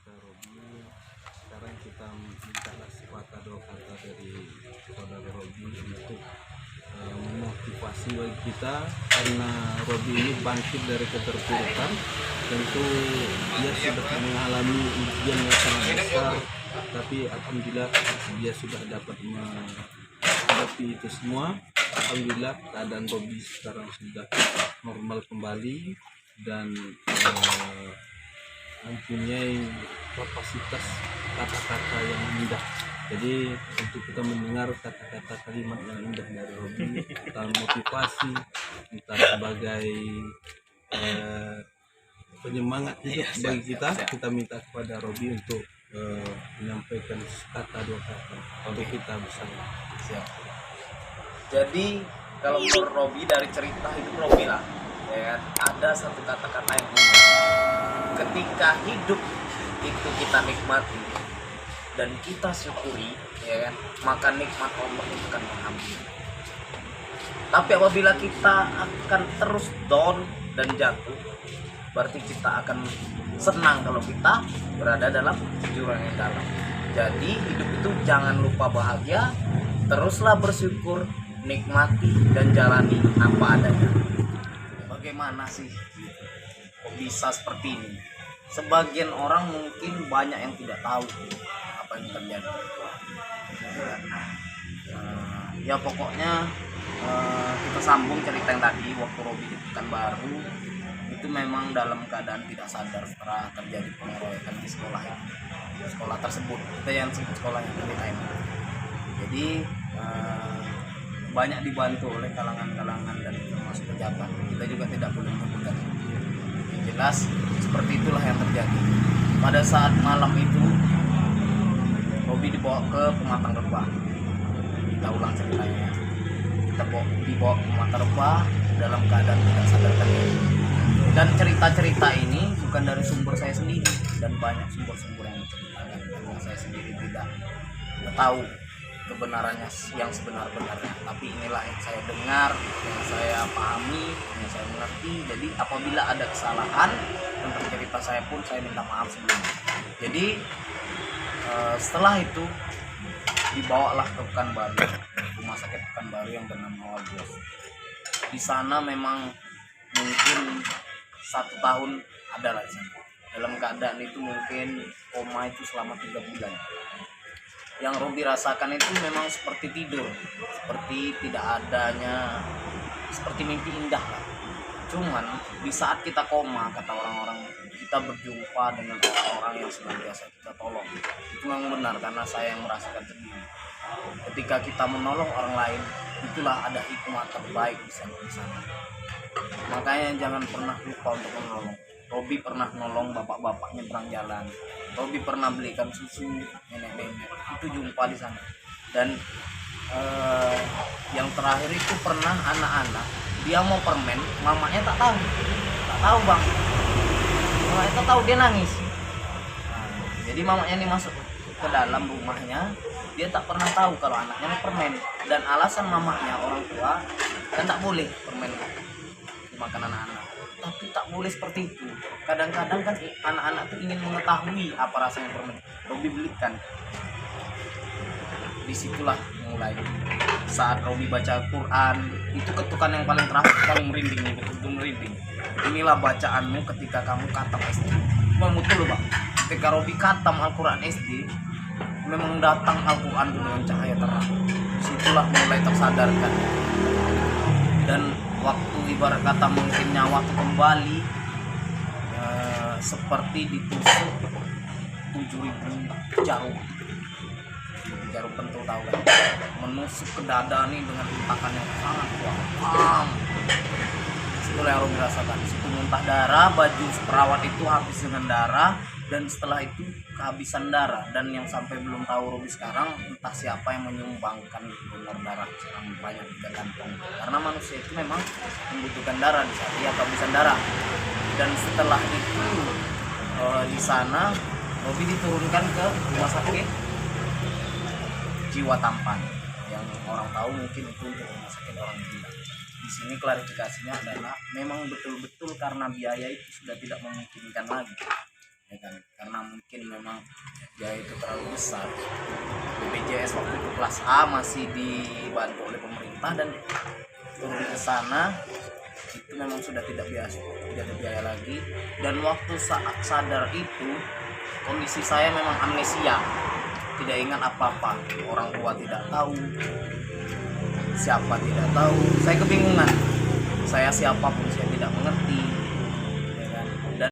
kata Robi, sekarang kita mintalah sepatah dua kata dari saudara Robi untuk memotivasi bagi kita, karena Robi ini bangkit dari keterpurukan. Tentu dia sudah mengalami ujian yang sangat besar, tapi alhamdulillah dia sudah dapat menghadapi itu semua. Alhamdulillah keadaan Robi sekarang sudah normal kembali dan mempunyai kapasitas kata-kata yang indah. Jadi untuk kita mendengar kata-kata kalimat yang indah dari Robi, kita motivasi, kita sebagai penyemangat hidup bagi kita. Kita minta kepada Robi untuk menyampaikan kata dua kata untuk kita bersama. Siap. Jadi kalau menurut Robi dari cerita hidup Robi lah, ya kan, ada satu kata-kata yang unik. Ketika hidup itu kita nikmati dan kita syukuri, ya kan, maka nikmat Allah itu akan mengambil. Tapi apabila kita akan terus down dan jatuh, berarti kita akan senang kalau kita berada dalam jurang yang dalam. Jadi hidup itu jangan lupa bahagia, teruslah bersyukur, nikmati dan jalani apa adanya. Bagaimana sih kok bisa seperti ini? Sebagian orang mungkin banyak yang tidak tahu apa yang terjadi. Ya pokoknya kita sambung cerita yang tadi waktu Robi di Pekanbaru itu memang dalam keadaan tidak sadar setelah terjadi pengeroyokan di sekolah tersebut. Kita yang sebut sekolahnya PTM. Jadi banyak dibantu oleh kalangan-kalangan dan termasuk pejabat. Kita juga tidak boleh menyebutkan. Yang jelas seperti itulah yang terjadi. Pada saat malam itu Robi dibawa ke Pematang Rebah. Kita ulang ceritanya. Kita dibawa ke Pematang Rebah dalam keadaan tidak sadarkan diri. Dan cerita-cerita ini bukan dari sumber saya sendiri, dan banyak sumber-sumber yang menceritakan, karena saya sendiri tidak tahu kebenarannya yang sebenar-benarnya. Tapi inilah yang saya dengar, yang saya pahami, yang saya mengerti. Jadi apabila ada kesalahan tentang cerita saya pun saya minta maaf sebelumnya. Jadi setelah itu dibawalah ke Pekanbaru, rumah sakit Pekanbaru yang bernama Wagos. Di sana memang mungkin 1 tahun ada lah di sana. Dalam keadaan itu mungkin koma itu selama 3 bulan. Yang Robi rasakan itu memang seperti tidur, seperti tidak adanya, seperti mimpi indah lah. Cuman di saat kita koma, kata orang-orang, kita berjumpa dengan orang-orang yang senantiasa kita tolong. Itu memang benar, karena saya yang merasakan sendiri. Ketika kita menolong orang lain, itulah ada hikmah terbaik di sana. Makanya jangan pernah lupa untuk menolong. Robi pernah nolong bapak-bapak nyebrang jalan. Robi pernah belikan susu nenek-nenek. Itu jumpa di sana. Dan yang terakhir itu pernah anak-anak dia mau permen, mamanya tak tahu bang. Mamanya tak tahu, dia nangis. Jadi mamanya ini masuk ke dalam rumahnya, dia tak pernah tahu kalau anaknya mau permen. Dan alasan mamanya, orang tua, kan tak boleh permen dimakan anak-anak. Tapi tak boleh seperti itu. Kadang-kadang kan anak-anak tuh ingin mengetahui apa rasanya permen. Robi belikan. Disitulah mulai. Saat Robi baca Quran, itu ketukan yang paling terakhir, paling merinding nih, betul-betul merinding. Inilah bacaanmu ketika kamu khatam SD. Memang betul bang. Ketika Robi khatam Al-Quran SD, memang datang Al-Quran dengan cahaya terang. Disitulah mulai tersadarkan. Dan waktu ibarat kata mungkin nyawa itu kembali seperti ditusuk 7.000 jarum pentul, tahu kan, menusuk ke dada nih dengan hentakan yang sangat kuat. Itulah yang Robi rasakan. Situ muntah darah, baju perawat itu habis dengan darah, dan setelah itu kehabisan darah. Dan yang sampai belum tahu Robi sekarang, entah siapa yang menyumbangkan donor darah sekarang banyak di kantong. Karena manusia itu memang membutuhkan darah di saat dia kehabisan darah. Dan setelah itu di sana Robi diturunkan ke rumah sakit Jiwa Tampan, yang orang tahu mungkin itu rumah sakit orang gila. Di sini klarifikasinya adalah memang betul-betul karena biaya itu sudah tidak memungkinkan lagi. ya kan, karena mungkin memang biaya itu terlalu besar. BPJS waktu itu kelas A masih dibantu oleh pemerintah, dan turun ke sana itu memang sudah tidak ada biaya lagi. Dan waktu saat sadar itu kondisi saya memang amnesia, tidak ingat apa-apa, orang tua tidak tahu, siapa tidak tahu, saya kebingungan, saya siapapun saya